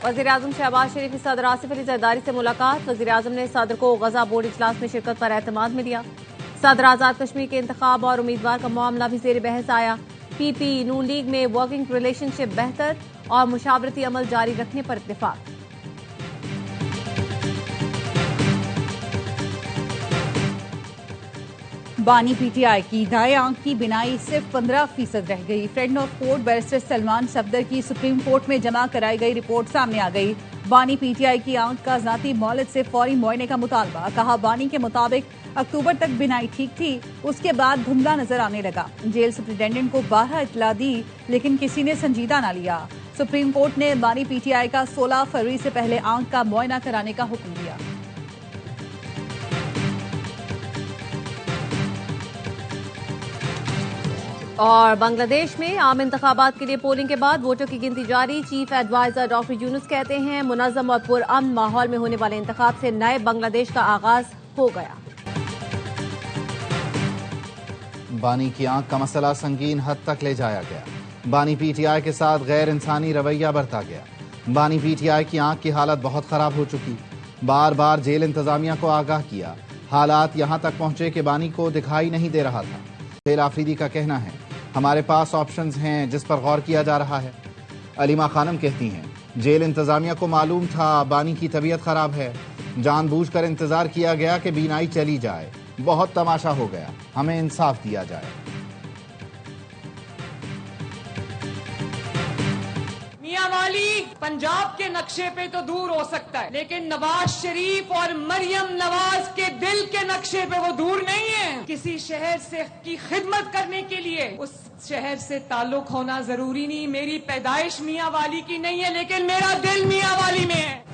वज़ीर-ए-आज़म शहबाज शरीफ की सदर आसिफ अली जरदारी से मुलाकात। वज़ीर-ए-आज़म ने सदर को गजा बोर्ड इजलास में शिरकत पर एतमाद में दिया। सदर आजाद कश्मीर के इंतखाब और उम्मीदवार का मामला भी ज़ेर बहस आया। पीपी नून लीग में वर्किंग रिलेशनशिप बेहतर और मुशावरती अमल जारी रखने पर इत्तेफाक। बानी पीटीआई की दाएं आंख की बिनाई सिर्फ 15% रह गई। Friend of court barrister Salman Safdar की सुप्रीम कोर्ट में जमा कराई गई रिपोर्ट सामने आ गई। बानी पीटीआई की आंख का ज़ाती मौलद से फौरी मुआयने का मुतालबा। कहा, बानी के मुताबिक अक्टूबर तक बिनाई ठीक थी, उसके बाद धुंधला नजर आने लगा। जेल सुप्रिंटेंडेंट को 12 इतला दी, लेकिन किसी ने संजीदा न लिया। सुप्रीम कोर्ट ने बानी पीटीआई का 16 फरवरी से पहले आंख का मुआयना कराने का हुक्म दिया। और बांग्लादेश में आम इंतखाबात के लिए पोलिंग के बाद वोटों की गिनती जारी। चीफ एडवाइजर डॉक्टर यूनुस कहते हैं, मुनज़्ज़म और पुरअमन माहौल में होने वाले इंतखाब से नए बांग्लादेश का आगाज हो गया। बानी की आंख का मसला संगीन हद तक ले जाया गया। बानी पीटीआई के साथ गैर इंसानी रवैया बरता गया। बानी पीटीआई की आंख की हालत बहुत खराब हो चुकी। बार बार जेल इंतजामिया को आगाह किया। हालात यहां तक पहुंचे कि बानी को दिखाई नहीं दे रहा था। जेल आफरीदी का कहना है, हमारे पास ऑप्शंस हैं जिस पर गौर किया जा रहा है। अलीमा खानम कहती हैं, जेल इंतजामिया को मालूम था बानी की तबीयत खराब है, जानबूझकर इंतजार किया गया कि बीनाई चली जाए। बहुत तमाशा हो गया, हमें इंसाफ दिया जाए। मियां वाली पंजाब के नक्शे पे तो दूर हो सकता है, लेकिन नवाज शरीफ और मरियम नवाज के दिल के नक्शे पे वो दूर नहीं है। किसी शहर से की खिदमत करने के लिए उस शहर से ताल्लुक होना जरूरी नहीं। मेरी पैदाइश मियां वाली की नहीं है, लेकिन मेरा दिल मियां वाली में है।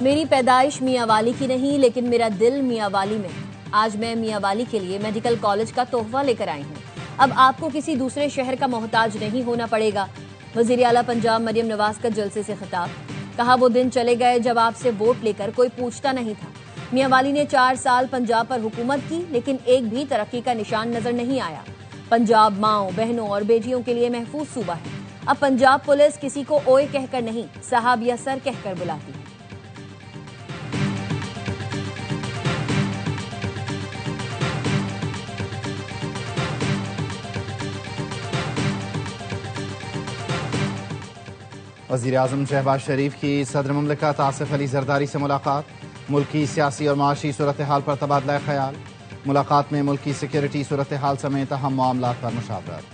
मेरी पैदाइश मियां वाली की नहीं, लेकिन मेरा दिल मियां वाली में। आज मैं मियां वाली के लिए मेडिकल कॉलेज का तोहफा लेकर आई हूँ। अब आपको किसी दूसरे शहर का मोहताज नहीं होना पड़ेगा। वजीर आला पंजाब मरियम नवाज का जलसे से खिताब। कहा, वो दिन चले गए जब आपसे वोट लेकर कोई पूछता नहीं था। मियां वाली ने 4 साल पंजाब पर हुकूमत की, लेकिन एक भी तरक्की का निशान नजर नहीं आया। पंजाब माओं, बहनों और बेटियों के लिए महफूज सूबा है। अब पंजाब पुलिस किसी को ओए कहकर नहीं, साहब या सर कहकर बुलाती है। वज़ीर-ए-आज़म शहबाज शरीफ की सदर मुमलिकत आसिफ अली जरदारी से मुलाकात। मुल्क की सियासी और माशी सूरत हाल पर तबादला ख्याल। मुलाकात में मुल्क की सिक्योरिटी सूरत हाल समेत अहम मामलात पर मुशावरत।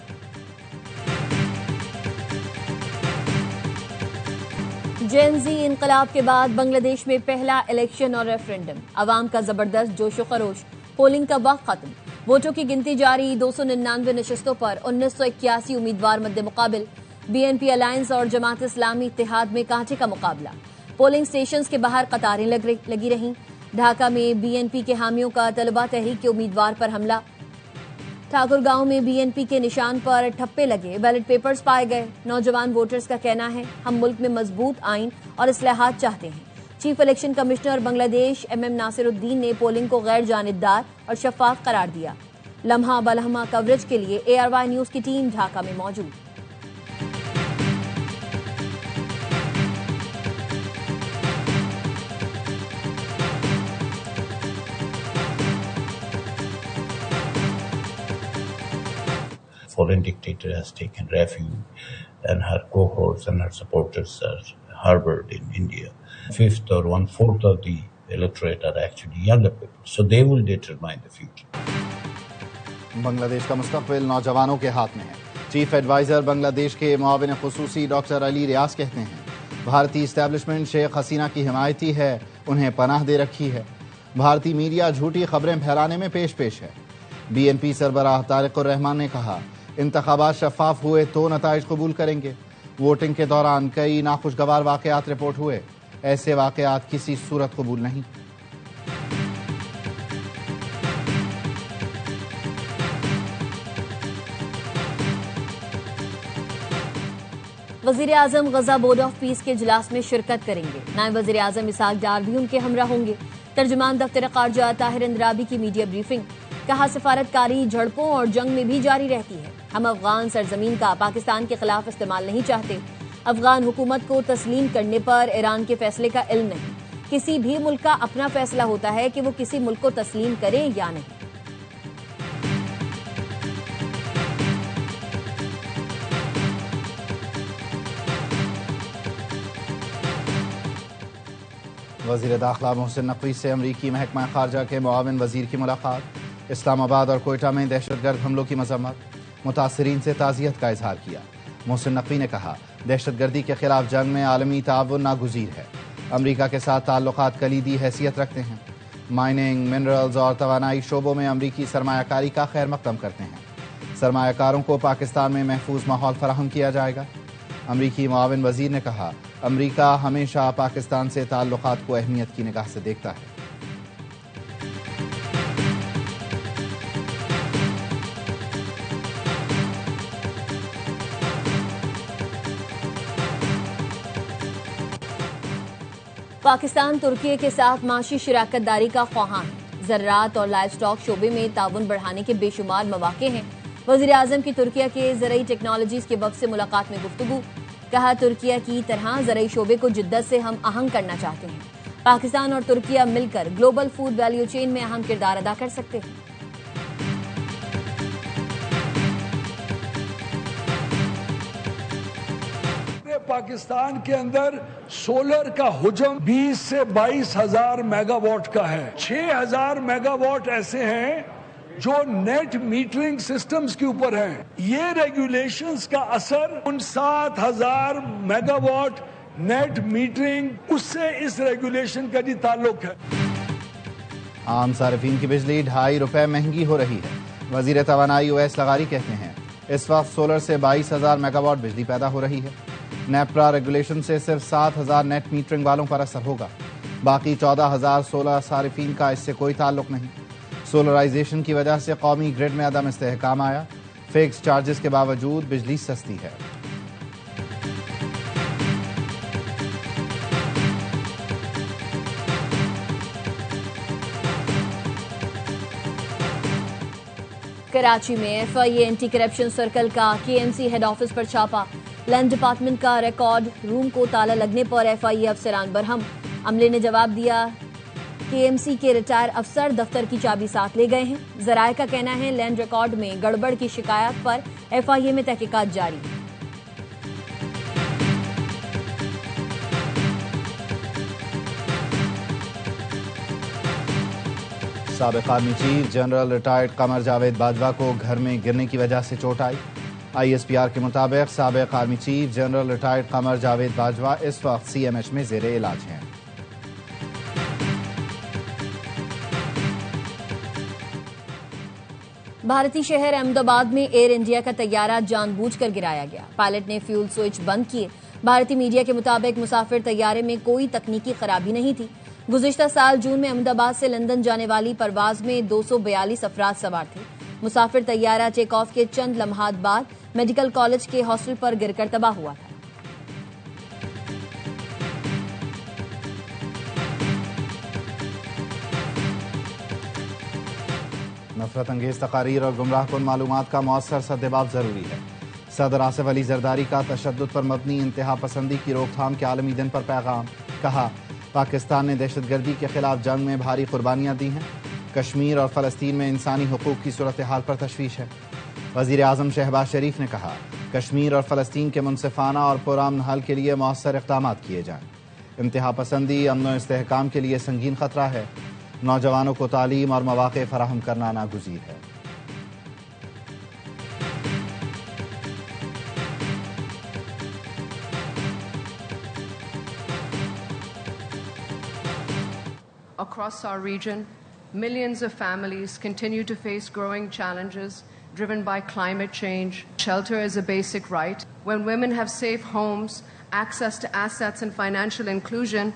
जेन-ज़ी इनकलाब के बाद बांग्लादेश में पहला इलेक्शन और रेफरेंडम। अवाम का जबरदस्त जोशो खरोश। पोलिंग का वक्त खत्म, वोटों की गिनती जारी। 299 नशस्तों पर 1981 उम्मीदवार मद्दे मुकाबिल। बीएनपी अलायंस और जमात इस्लामी इत्तेहाद में कांटे का मुकाबला। पोलिंग स्टेशंस के बाहर कतारें लगी रहीं। ढाका में बीएनपी के हामियों का तलबा तहरीक के उम्मीदवार पर हमला। ठाकुर गांव में बीएनपी के निशान पर ठप्पे लगे, बैलेट पेपर्स पाए गए। नौजवान वोटर्स का कहना है, हम मुल्क में मजबूत आइन और इस्लाहात चाहते हैं। Chief election commissioner Bangladesh MM Nasiruddin ने पोलिंग को गैर जानिबदार और शफाफ करार दिया। लम्हा बलम्हा कवरेज के लिए ARY न्यूज की टीम ढाका में मौजूद। Foreign dictator has taken refuge, and her cohorts and her supporters are harbored in India. 1/5 or 1/4 of the electorate are actually younger people, so they will determine the future. Bangladesh का मुस्तकबिल नौजवानों के हाथ में है। चीफ एडवाइजर बांग्लादेश के मुआविन खुसूसी doctor Ali रियाज कहते हैं, भारतीय इस्टेब्लिशमेंट शेख हसीना की हिमायती है, उन्हें पनाह दे रखी है। भारतीय मीडिया झूठी खबरें फैलाने में पेश है। BNP सरबराह तारिक उर रहमान ने कहा, इंतखाबात शफाफ हुए तो नताइज कबूल करेंगे। वोटिंग के दौरान कई नाखुशगवार वाकयात रिपोर्ट हुए, ऐसे वाकयात किसी सूरत कबूल नहीं। वजीर आजम गजा बोर्ड ऑफ पीस के इजलास में शिरकत करेंगे। नायब वजीर आजम इसहाक डार भी उनके हमरा होंगे। तर्जुमान दफ्तर खारजा ताहिर इंदराबी की मीडिया ब्रीफिंग। कहा, सफारतकारी झड़पों और जंग में भी जारी रहती है। हम अफगान सरजमीन का पाकिस्तान के खिलाफ इस्तेमाल नहीं चाहते। अफगान हुकूमत को तस्लीम करने पर ईरान के फैसले का इल्म नहीं। किसी भी मुल्क का अपना फैसला होता है कि वो किसी मुल्क को तस्लीम करे या नहीं। वज़ीर दाखिला मोहसिन नकवी से अमरीकी महकमा खारजा के मुआविन वज़ीर की मुलाकात। इस्लामाबाद और कोयटा में दहशतगर्द हमलों की मजम्मत, मुतासरीन से ताज़ियत का इजहार किया। मोहसिन नकवी ने कहा, दहशतगर्दी के खिलाफ जंग में आलमी ताउन नागुज़ीर है। अमरीका के साथ ताल्लुकात कलीदी हैसियत रखते हैं। माइनिंग, मिनरल्स और तवानाई शोबों में अमरीकी सरमायाकारी का खैर मकदम करते हैं। सरमायाकारों को पाकिस्तान में महफूज माहौल फराहम किया जाएगा। अमरीकी मुआविन वज़ीर ने कहा, अमरीका हमेशा पाकिस्तान से ताल्लुकात को अहमियत की निगाह से देखता है। पाकिस्तान तुर्की के साथ माशी शराकत दारी का ख्वाहां है। ज़राअत और लाइव स्टॉक शोबे में ताउन बढ़ाने के बेशुमार मौके हैं। वज़ीर आज़म की तुर्किया के ज़रई टेक्नोलॉजीज़ के वफ़द से मुलाकात में गुफ्तगू। कहा, तुर्किया की तरह ज़रई शोबे को जिद्दत से हम आहंग करना चाहते हैं। पाकिस्तान और तुर्किया मिलकर ग्लोबल फूड वैल्यू चेन में अहम किरदार अदा कर सकते हैं। पाकिस्तान के अंदर सोलर का हुजम 20 से 22 हजार मेगावाट का है। 6,000 मेगावाट ऐसे हैं जो नेट मीटरिंग सिस्टम्स के ऊपर हैं। ये रेगुलेशंस का असर उन 7,000 मेगावाट नेट मीटरिंग, उससे इस रेगुलेशन का जी ताल्लुक है। आम सार्फिन की बिजली ₹2.5 महंगी हो रही है। वजीर तवानाई ओवैस लगारी कहते हैं, इस वक्त सोलर से 22,000 मेगावाट बिजली पैदा हो रही है। नेपरा रेगुलेशन से सिर्फ 7,000 नेट मीटरिंग वालों पर असर होगा। बाकी 14,000 सोलर सारिफीन का इससे कोई ताल्लुक नहीं। सोलराइजेशन की वजह से कौमी ग्रिड में अदम इस्तेहकाम आया। फिक्स चार्जेस के बावजूद बिजली सस्ती है। कराची में FIA एंटी करप्शन सर्कल का KMC हेड ऑफिस पर छापा। लैंड डिपार्टमेंट का रिकॉर्ड रूम को ताला लगने पर FIA अफसरान बरहम। अमले ने जवाब दिया, KMC के रिटायर अफसर दफ्तर की चाबी साथ ले गए हैं। जराये का कहना है लैंड रिकॉर्ड में गड़बड़ की शिकायत पर FIA में तहकीकात जारी है। साबिक army chief general retired Qamar Javed Bajwa को घर में गिरने की वजह से चोट आई। ISPR के मुताबिक साबिक army chief general retired Qamar Javed Bajwa इस वक्त CMH में जेरे इलाज हैं। भारतीय शहर अहमदाबाद में एयर इंडिया का तैयारा जानबूझकर गिराया गया। पायलट ने फ्यूल स्विच बंद किए। भारतीय मीडिया के मुताबिक मुसाफिर तैयारे में कोई तकनीकी खराबी नहीं थी। गुज़िश्ता साल जून में अहमदाबाद से लंदन जाने वाली परवाज में 242 अफराद सवार थे। मुसाफिर तैयारा टेक ऑफ के चंद लम्हात बाद मेडिकल कॉलेज के हॉस्टल पर गिरकर तबाह हुआ था। नफरत अंगेज तकारीर और गुमराहकुन मालूमात का मौसर सद्देबाब जरूरी है। सदर आसिफ अली जरदारी का तशद्दुद पर मबनी इंतहा पसंदी की रोकथाम के आलमी दिन पर पैगाम। कहा, पाकिस्तान ने दहशतगर्दी के खिलाफ जंग में भारी कुर्बानियां दी हैं। कश्मीर और फलस्तीन में इंसानी हुकूक की सूरत हाल पर तशवीश है। वज़ीर आज़म शहबाज शरीफ ने कहा, कश्मीर और फलस्तीन के मुनसिफाना और पुरअमन हल के लिए मौसर इक़दाम किए जाएं। इंतहा पसंदी अमन व इस्तेहकाम के लिए संगीन खतरा है। नौजवानों को तालीम और मौक़े फराहम करना नागुज़ीर है। Across our region, millions of families continue to face growing challenges driven by climate change. Shelter is a basic right. When women have safe homes, access to assets and financial inclusion,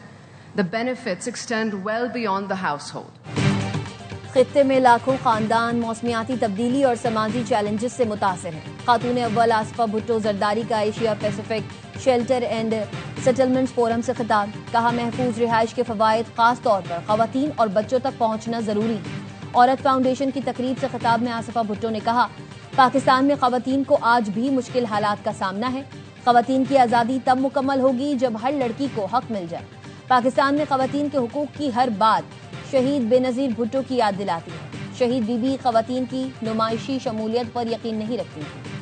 the benefits extend well beyond the household. खित्ते में लाखों खानदान मौसमियाती तब्दीली और समाजी challenges से मुतासिर हैं। खातून अव्वल आसिफा भुट्टो जरदारी का Asia Pacific shelter and settlements forum से खिताब। कहा, महफूज रिहाइश के फवायद खास तौर पर खवातीन और बच्चों तक पहुंचना जरूरी है। औरत फाउंडेशन की तकरीब से खिताब में आसिफा भुट्टो ने कहा, पाकिस्तान में खवातीन को आज भी मुश्किल हालात का सामना है। खवातीन की आज़ादी तब मुकम्मल होगी जब हर लड़की को हक मिल जाए। पाकिस्तान में खवातीन के हुकूक की हर बात शहीद बेनज़ीर भुट्टो की याद दिलाती है। शहीद बीबी खवातीन की नुमाइशी शमूलियत पर यकीन नहीं रखती थी।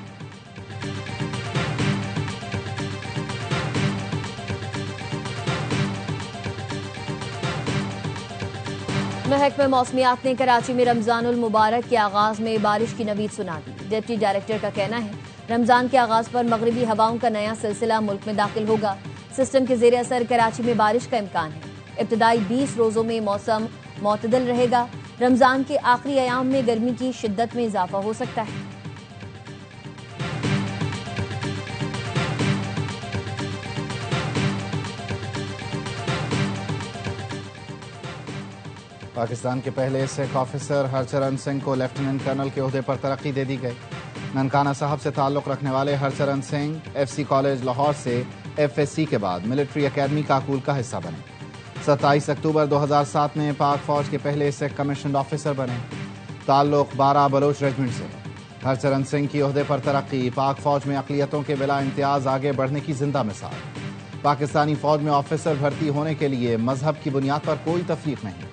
महकमे मौसमियात ने कराची में रमजानुल मुबारक के आगाज में बारिश की नवीद सुना दी। डिप्टी डायरेक्टर का कहना है रमजान के आगाज पर मगरिबी हवाओं का नया सिलसिला मुल्क में दाखिल होगा। सिस्टम के जेर असर कराची में बारिश का इम्कान है। इब्तदाई 20 रोजों में मौसम मोतदल रहेगा। रमजान के आखिरी अयाम में गर्मी की शिद्दत में इजाफा हो सकता है। पाकिस्तान के पहले सिख ऑफिसर हरचरण सिंह को लेफ्टिनेंट कर्नल के ओहदे पर तरक्की दे दी गई। ननकाना साहब से ताल्लुक रखने वाले हरचरण सिंह FC कॉलेज लाहौर से FSC के बाद मिलिट्री अकेडमी काकूल का हिस्सा बने। 27 अक्टूबर 2007 में पाक फौज के पहले सिख कमीशन ऑफिसर बने। ताल्लुक 12 बलोच रेजिमेंट से। हरचरण सिंह की ओहदे पर तरक्की पाक फौज में अक़लियतों के बिला इम्तियाज आगे बढ़ने की जिंदा मिसाल। पाकिस्तानी फौज में ऑफिसर भर्ती होने के लिए मजहब की बुनियाद पर कोई तफरीक नहीं।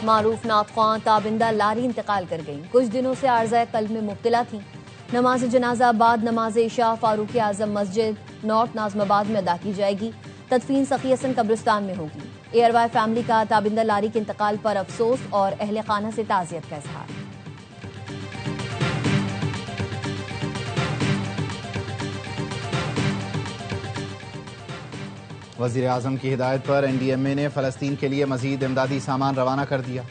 मारूफ नातख्वां ताबिंदा लारी इंतकाल कर गईं। कुछ दिनों से आर्ज़ाए कल्ब में मुब्तला थीं। नमाज जनाजा बाद नमाज इशा फारूक आजम मस्जिद नॉर्थ नाज़माबाद में अदा की जाएगी। तदफीन सखी हसन कब्रिस्तान में होगी। ARY फैमिली का ताबिंदा लारी के इंतकाल पर अफसोस और अहले खाना से ताज़ियत का इजहार। वज़ीर आज़म की हिदायत पर NDMA ने फ़लस्तीन के लिए मज़ीद इमदादी सामान रवाना कर दिया।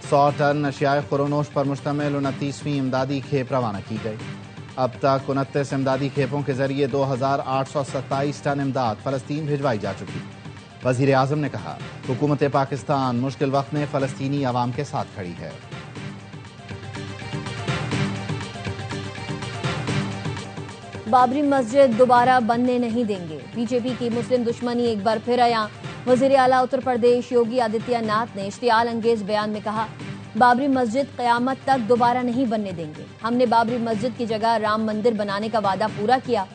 100 टन अशियाए खुरोनोश पर मुश्तमिल 29वीं इमदादी खेप रवाना की गई। अब तक 29 इमदादी खेपों के जरिए 2827 टन इमदाद फ़लस्तीन भिजवाई जा चुकी। वज़ीर आज़म ने कहा हुकूमत पाकिस्तान मुश्किल वक्त में फ़लस्तीनी अवाम के साथ खड़ी है। बाबरी मस्जिद दोबारा बनने नहीं देंगे। बीजेपी की मुस्लिम दुश्मनी एक बार फिर आया। वज़ीर आला उत्तर प्रदेश योगी आदित्यनाथ ने इश्तियाल अंगेज बयान में कहा बाबरी मस्जिद क़यामत तक दोबारा नहीं बनने देंगे। हमने बाबरी मस्जिद की जगह राम मंदिर बनाने का वादा पूरा किया।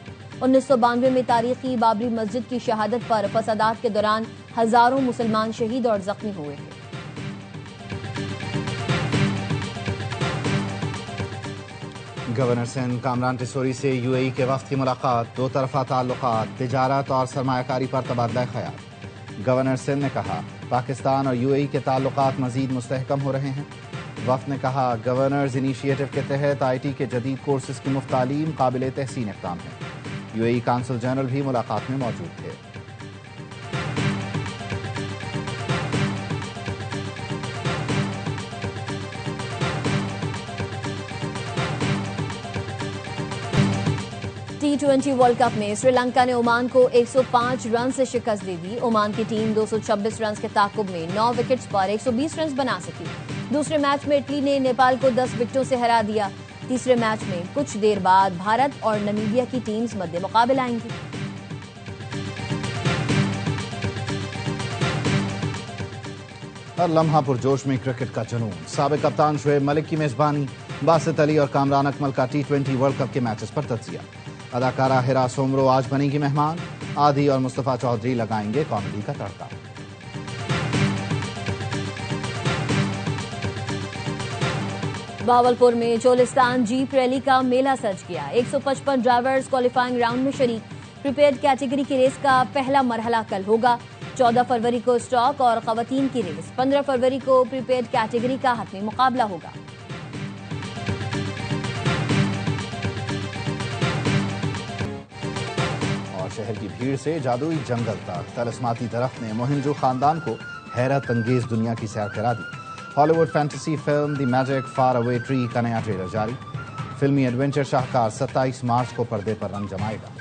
1992 में तारीखी बाबरी मस्जिद की शहादत पर फसादात के दौरान हजारों मुसलमान शहीद और जख्मी हुए थे। गवर्नर सिंध कामरान टिसोरी से UAE के वफ्द की मुलाकात। दो तरफा ताल्लुकात, तिजारत और सरमायाकारी पर तबादला ख्याल। गवर्नर सिंध ने कहा पाकिस्तान और UAE के ताल्लुकात मजीद मुस्तहकम हो रहे हैं। वफ्द ने कहा गवर्नर्स इनिशिएटिव के तहत IT के जदीद कोर्सेज की मुफ्त तालीम काबिल तहसीन इक़दाम है। UAE काउंसिल जनरल भी मुलाकात में मौजूद थे। T20 वर्ल्ड कप में श्रीलंका ने ओमान को 105 रन से शिकस्त दे दी। ओमान की टीम 226 रन के ताकुब में 9 विकेट्स पर 120 रन बना सकी। दूसरे मैच में इटली ने नेपाल को 10 विकेटों से हरा दिया। तीसरे मैच में कुछ देर बाद भारत और नामीबिया की टीम्स मध्य मुकाबला आएंगी। हर लम्हा पुरजोश में क्रिकेट का जुनून। साबिक कप्तान शुएब मलिक की मेजबानी। बासित अली और कामरान अकमल का T20 वर्ल्ड कप के मैचेस पर तज्जिया। अदाकारा हिरा सोमरो आज बनेगी मेहमान। आदि और मुस्तफा चौधरी लगाएंगे कॉमेडी का तड़का। बावलपुर में चोलिस्तान जीप रैली का मेला सज गया। 155 ड्राइवर्स क्वालिफाइंग राउंड में शरीक। प्रीपेड कैटेगरी की रेस का पहला मरहला कल होगा। 14 फरवरी को स्टॉक और खवातीन की रेस। 15 फरवरी को प्रीपेड कैटेगरी का हतमी मुकाबला होगा। शहर की भीड़ से जादुई जंगल तक तलस्माती दरख्त ने मोहिंजो खानदान को हैरत अंगेज दुनिया की सैर करा दी। Hollywood fantasy film the magic far away tree का नया ट्रेलर जारी। फिल्मी एडवेंचर शाहकार 27 मार्च को पर्दे पर रंग जमाएगा।